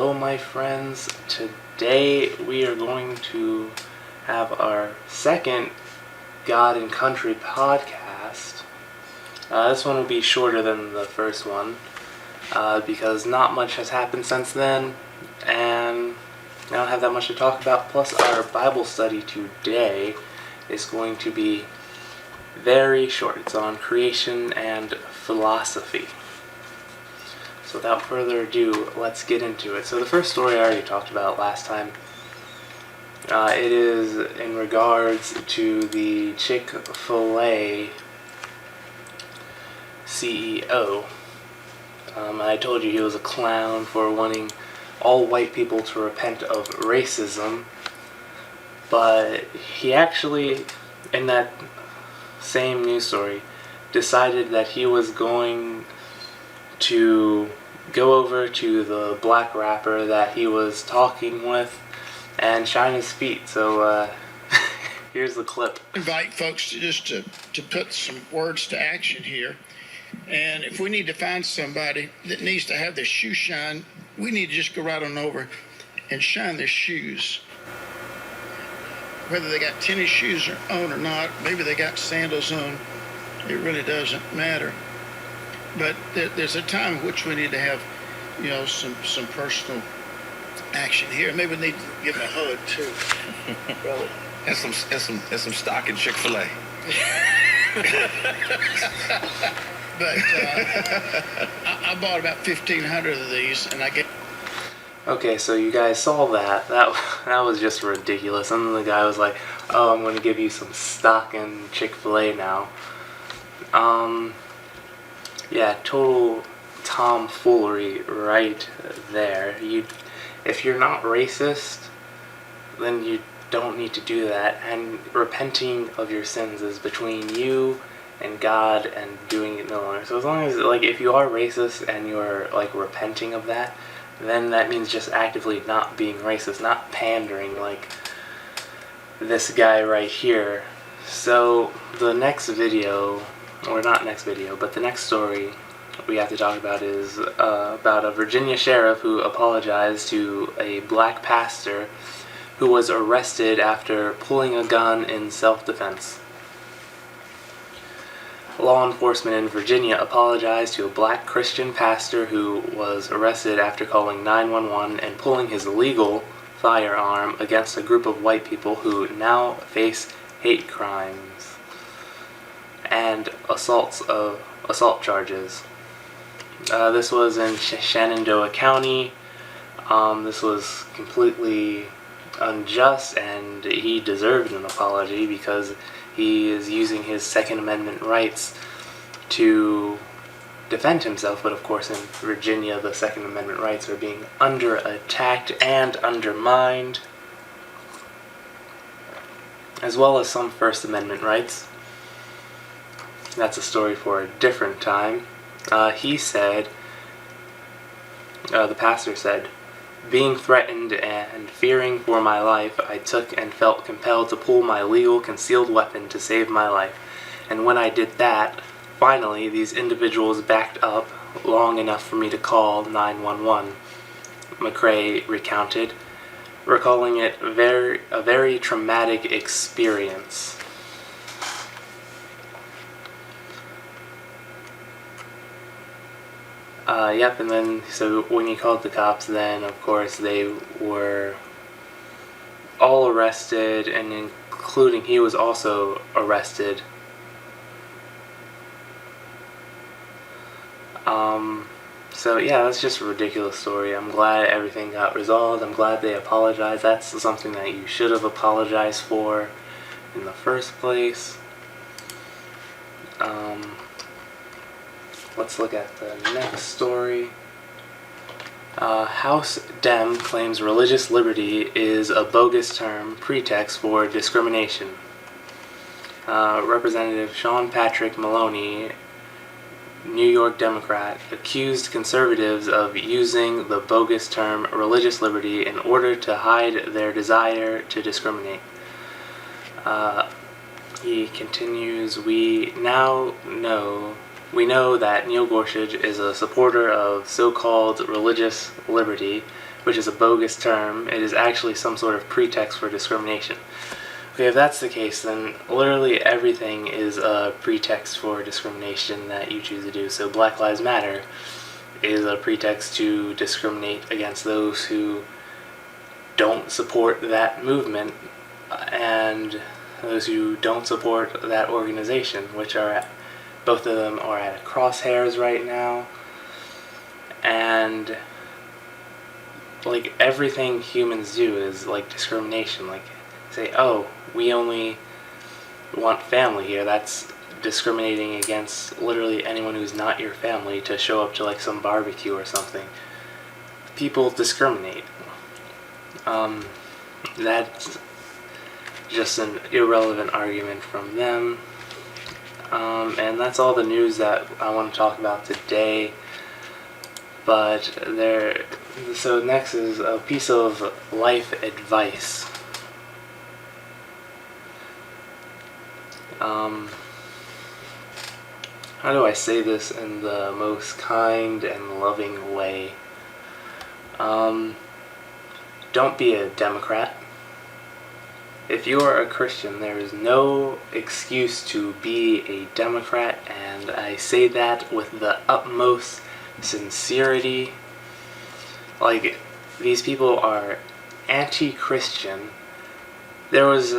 Hello my friends, today we are going to have our second God and Country podcast. This one will be shorter than the first one because not much has happened since then and I don't have that much to talk about. Plus our Bible study today is going to be very short. It's on creation and philosophy. So without further ado, let's get into it. So the first story I already talked about last time. It is in regards to the Chick-fil-A CEO. I told you he was a clown for wanting all white people to repent of racism. But he actually, in that same news story, decided that he was going to go over to the black rapper that he was talking with and shine his feet. So here's the clip. Invite folks to put some words to action here. And if we need to find somebody that needs to have their shoe shine, we need to just go right on over and shine their shoes. Whether they got tennis shoes on or not, maybe they got sandals on, it really doesn't matter. But there's a time in which we need to have, some personal action here. Maybe we need to give them a hug too, brother. And some stock in Chick-fil-A. But I bought about 1,500 of these, and I get. Okay, so you guys saw that. That was just ridiculous. And then the guy was like, "Oh, I'm going to give you some stock in Chick-fil-A now." Yeah, total tomfoolery right there. If you're not racist, then you don't need to do that. And repenting of your sins is between you and God, and doing it no longer. So as long as, if you are racist and you're, repenting of that, then that means just actively not being racist, not pandering like this guy right here. So the next video, or not next video, but the next story we have to talk about is about a Virginia sheriff who apologized to a black pastor who was arrested after pulling a gun in self-defense. Law enforcement in Virginia apologized to a black Christian pastor who was arrested after calling 911 and pulling his illegal firearm against a group of white people who now face hate crimes and assault charges. This was in Shenandoah County. This was completely unjust, and he deserved an apology because he is using his Second Amendment rights to defend himself. But of course in Virginia the Second Amendment rights are being attacked and undermined, as well as some First Amendment rights. That's a story for a different time. He said, the pastor said, "Being threatened and fearing for my life, I took and felt compelled to pull my legal concealed weapon to save my life. And when I did that, finally these individuals backed up long enough for me to call 911. McCrae recounted, recalling it a very traumatic experience. Yep, and then, so when he called the cops, then, of course, they were all arrested, and including, he was also arrested. So, yeah, that's just a ridiculous story. I'm glad everything got resolved. I'm glad they apologized. That's something that you should have apologized for in the first place. Let's look at the next story. House Dem claims religious liberty is a bogus term, pretext for discrimination. Representative Sean Patrick Maloney, New York Democrat, accused conservatives of using the bogus term religious liberty in order to hide their desire to discriminate. He continues, We know that Neil Gorsuch is a supporter of so-called religious liberty, which is a bogus term. It is actually some sort of pretext for discrimination. Okay, if that's the case, then literally everything is a pretext for discrimination that you choose to do. So Black Lives Matter is a pretext to discriminate against those who don't support that movement and those who don't support that organization, which are both of them are at crosshairs right now. And like everything humans do is like discrimination. Like say, oh, we only want family here. That's discriminating against literally anyone who's not your family to show up to like some barbecue or something. People discriminate. That's just an irrelevant argument from them. And that's all the news that I want to talk about today. But so next is a piece of life advice. How do I say this in the most kind and loving way? Don't be a Democrat. If you are a Christian, there is no excuse to be a Democrat, and I say that with the utmost sincerity. Like, these people are anti-Christian. There was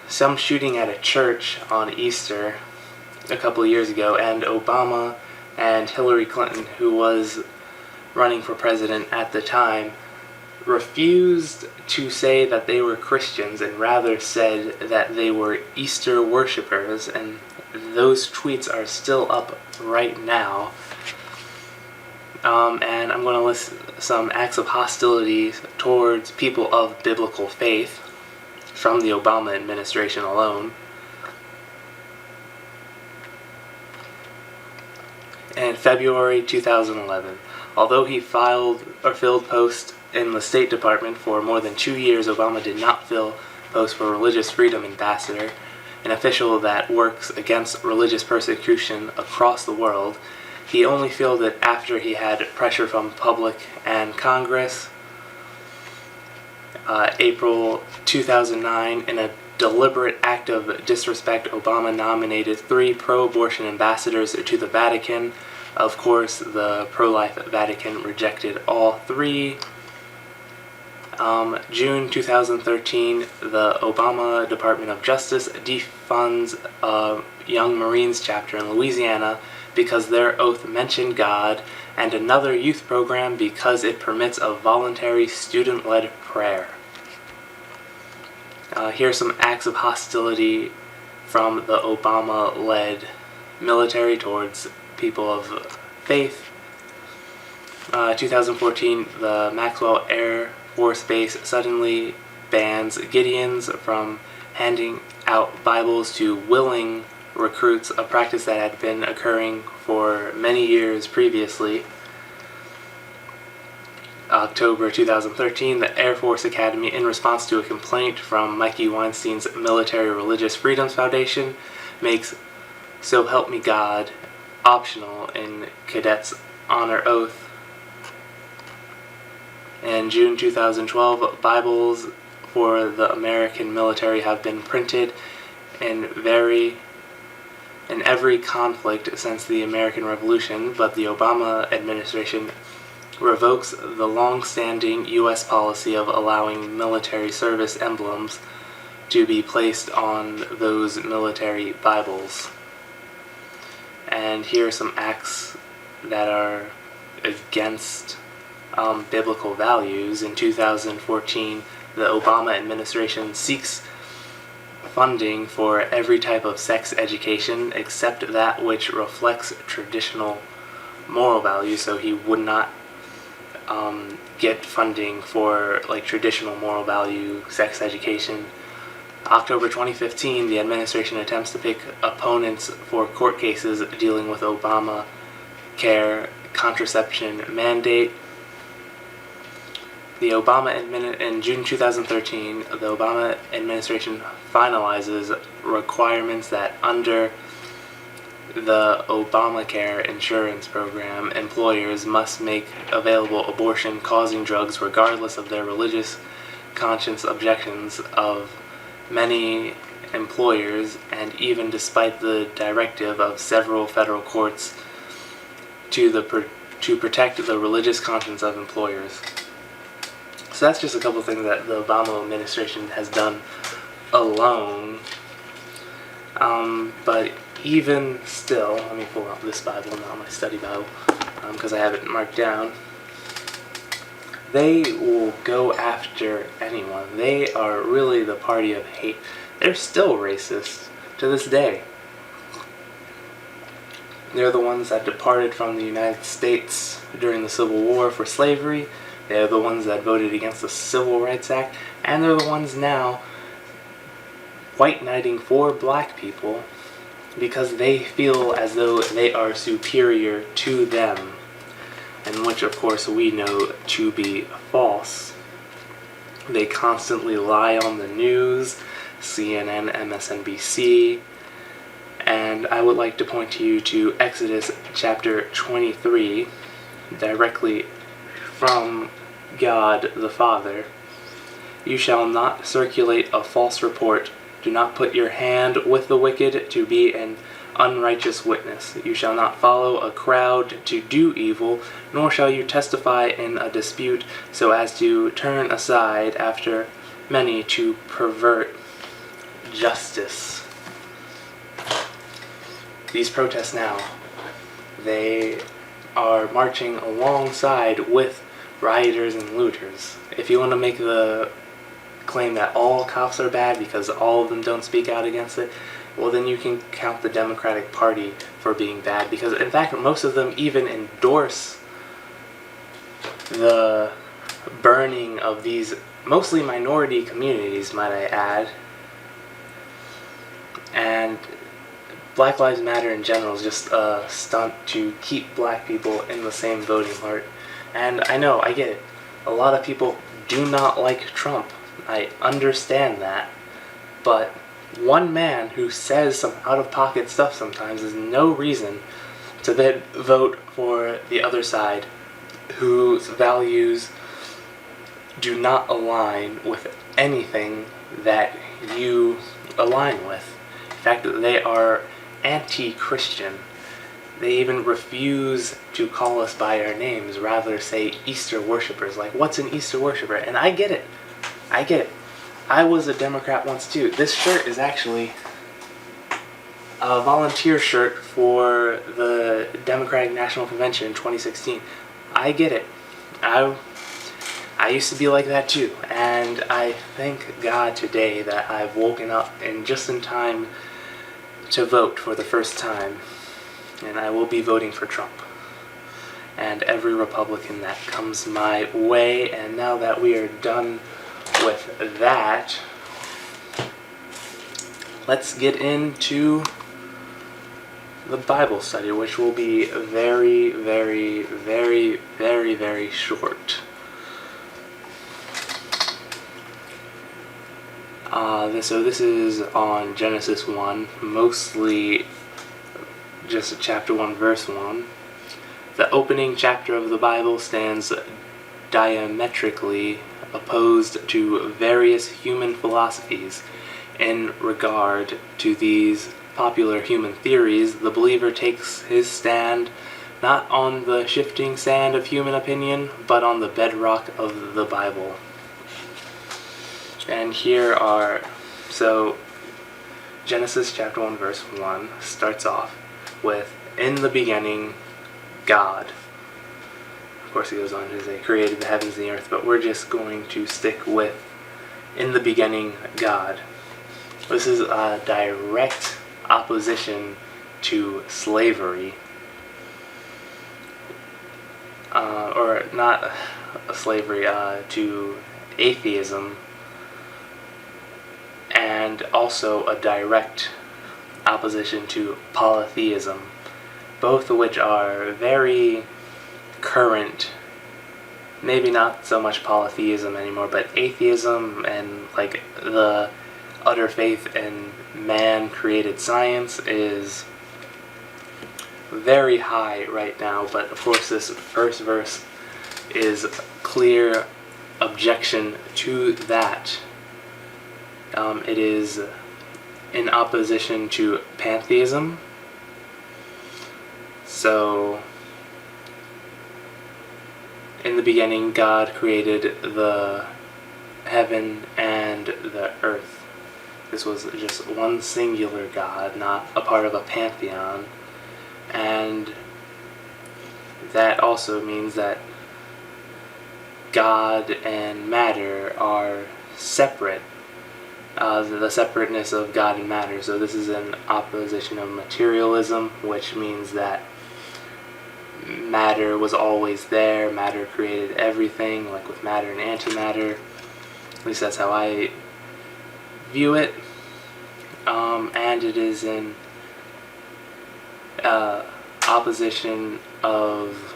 some shooting at a church on Easter a couple of years ago, and Obama and Hillary Clinton, who was running for president at the time, refused to say that they were Christians and rather said that they were Easter worshippers, and those tweets are still up right now. And I'm going to list some acts of hostility towards people of biblical faith from the Obama administration alone. In February 2011, although he filled posts in the State Department for more than 2 years, Obama did not fill posts for Religious Freedom Ambassador, an official that works against religious persecution across the world. He only filled it after he had pressure from public and Congress. April 2009, in a deliberate act of disrespect, Obama nominated 3 pro-abortion ambassadors to the Vatican. Of course, the pro-life Vatican rejected all 3. June 2013, the Obama Department of Justice defunds a Young Marines chapter in Louisiana because their oath mentioned God, and another youth program because it permits a voluntary student-led prayer. Here are some acts of hostility from the Obama-led military towards people of faith. 2014, the Maxwell Air Force Base suddenly bans Gideons from handing out Bibles to willing recruits, a practice that had been occurring for many years previously. October 2013, the Air Force Academy, in response to a complaint from Mikey Weinstein's Military Religious Freedoms Foundation, makes So Help Me God optional in cadets' honor oath. In June 2012, Bibles for the American military have been printed in every conflict since the American Revolution, but the Obama administration revokes the long-standing U.S. policy of allowing military service emblems to be placed on those military Bibles. And here are some acts that are against biblical values. In 2014, the Obama administration seeks funding for every type of sex education except that which reflects traditional moral values, so he would not get funding for like traditional moral value sex education. October 2015, the administration attempts to pick opponents for court cases dealing with Obamacare contraception mandate. In June 2013, the Obama administration finalizes requirements that under the Obamacare insurance program, employers must make available abortion-causing drugs regardless of their religious conscience objections of many employers, and even despite the directive of several federal courts to protect the religious conscience of employers. So that's just a couple things that the Obama administration has done alone. But even still, let me pull out this Bible, not my study Bible, because I have it marked down. They will go after anyone. They are really the party of hate. They're still racist to this day. They're the ones that departed from the United States during the Civil War for slavery. They're the ones that voted against the Civil Rights Act. And they're the ones now white knighting for black people because they feel as though they are superior to them, and which of course we know to be false. They constantly lie on the news, CNN, MSNBC, and I would like to point you to Exodus chapter 23, directly from God the Father. You shall not circulate a false report. Do not put your hand with the wicked to be an unrighteous witness. You shall not follow a crowd to do evil, nor shall you testify in a dispute so as to turn aside after many to pervert justice. These protests now, they are marching alongside with rioters and looters. If you want to make the claim that all cops are bad because all of them don't speak out against it, well then you can count the Democratic Party for being bad, because in fact most of them even endorse the burning of these mostly minority communities, might I add. And Black Lives Matter in general is just a stunt to keep black people in the same voting part. And I know, I get it. A lot of people do not like Trump. I understand that. But one man who says some out-of-pocket stuff sometimes is no reason to then vote for the other side, whose values do not align with anything that you align with. In fact, they are anti-Christian. They even refuse to call us by our names, rather say Easter worshippers. Like, what's an Easter worshipper? And I get it. I get it. I was a Democrat once too. This shirt is actually a volunteer shirt for the Democratic National Convention in 2016. I get it. I used to be like that too. And I thank God today that I've woken up just in time to vote for the first time. And I will be voting for Trump and every Republican that comes my way. And now that we are done with that, let's get into the Bible study, which will be very, very, very, very, very short. So this is on Genesis 1, mostly just chapter 1, verse 1. The opening chapter of the Bible stands diametrically opposed to various human philosophies. In regard to these popular human theories, the believer takes his stand not on the shifting sand of human opinion, but on the bedrock of the Bible. And here are, so Genesis chapter 1 verse 1 starts off with, in the beginning, God. Of course he goes on to say, created the heavens and the earth, but we're just going to stick with, in the beginning, God. This is a direct opposition to slavery. Or not slavery, to atheism. And also a direct opposition to polytheism, both of which are very current. Maybe not so much polytheism anymore, but atheism and like the utter faith in man-created science is very high right now, but of course this first verse is a clear objection to that. It is in opposition to pantheism. So, in the beginning, God created the heaven and the earth. This was just one singular God, not a part of a pantheon. And that also means that God and matter are separate. The separateness of God and matter. So this is in opposition of materialism, which means that matter was always there. Matter created everything, like with matter and antimatter. At least that's how I view it. And it is in opposition of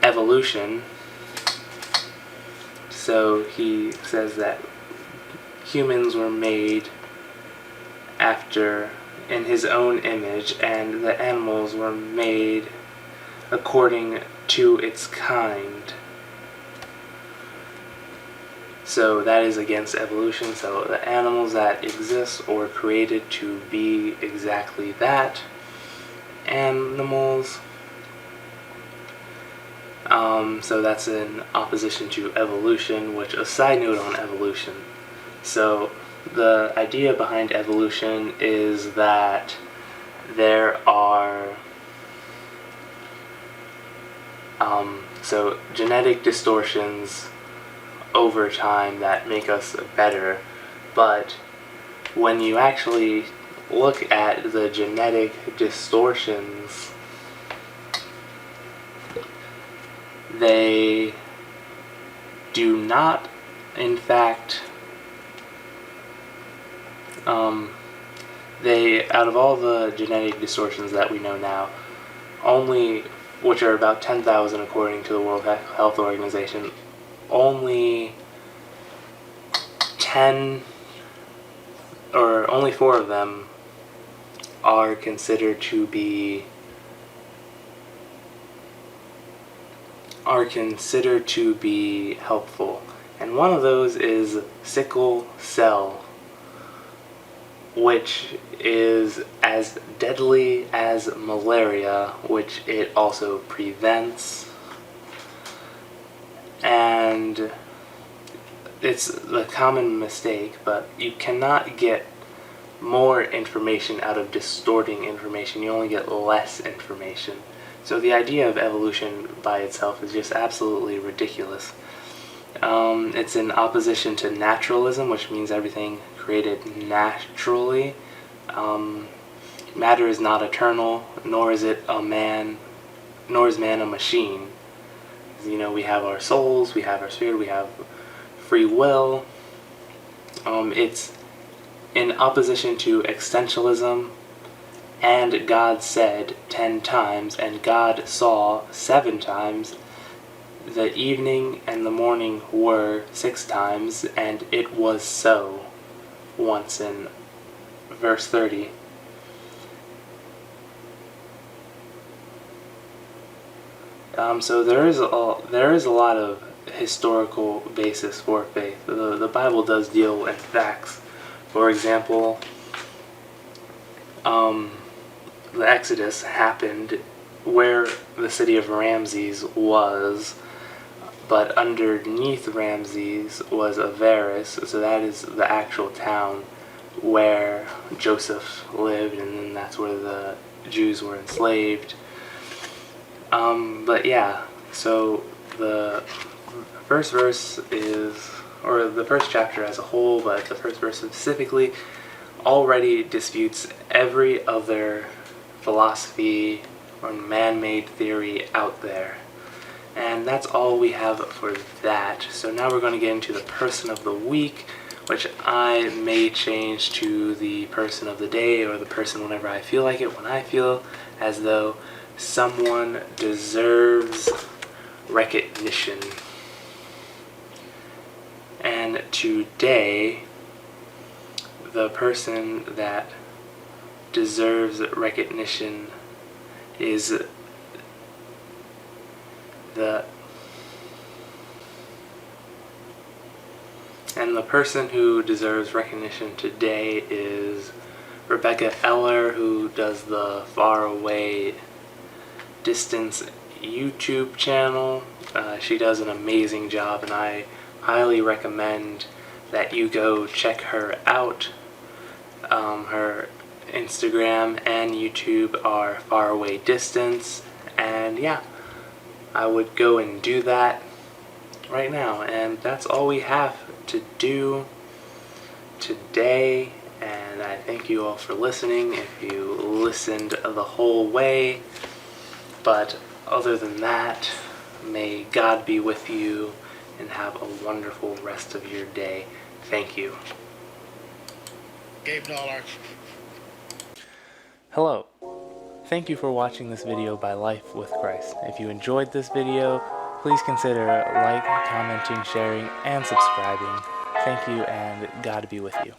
evolution. So he says that humans were made in his own image, and the animals were made according to its kind. So that is against evolution. So the animals that exist were created to be exactly that. Animals. So that's in opposition to evolution, which a side note on evolution. So the idea behind evolution is that there are genetic distortions over time that make us better, but when you actually look at the genetic distortions, they do not, in fact, out of all the genetic distortions that we know now, only, which are about 10,000 according to the World Health Organization, only 4 of them are considered to be helpful, and one of those is sickle cell, which is as deadly as malaria, which it also prevents. And it's the common mistake, but you cannot get more information out of distorting information. You only get less information. So the idea of evolution by itself is just absolutely ridiculous. It's in opposition to naturalism, which means everything created naturally. Matter is not eternal, nor is man a machine. We have our souls, we have our spirit, we have free will. It's in opposition to existentialism, and God said 10 times, and God saw 7 times. The evening and the morning were 6 times, and it was so, once in verse 30. So there is a lot of historical basis for faith. The Bible does deal in facts. For example, the Exodus happened where the city of Ramses was, but underneath Ramses was Avaris, so that is the actual town where Joseph lived, and then that's where the Jews were enslaved. But yeah, so the first verse or the first chapter as a whole, but the first verse specifically, already disputes every other philosophy or man-made theory out there. And that's all we have for that. So now we're going to get into the person of the week, which I may change to the person of the day, or the person whenever I feel like it, when I feel as though someone deserves recognition. And today, the person that deserves recognition is the person who deserves recognition today is Rebecca Eller, who does the Faraway Distance YouTube channel. She does an amazing job, and I highly recommend that you go check her out. Her Instagram and YouTube are Faraway Distance, and yeah, I would go and do that right now. And that's all we have to do today, and I thank you all for listening if you listened the whole way. But other than that, may God be with you and have a wonderful rest of your day. Thank you. Gabe Dollar. Hello. Thank you for watching this video by Life with Christ. If you enjoyed this video, please consider liking, commenting, sharing, and subscribing. Thank you, and God be with you.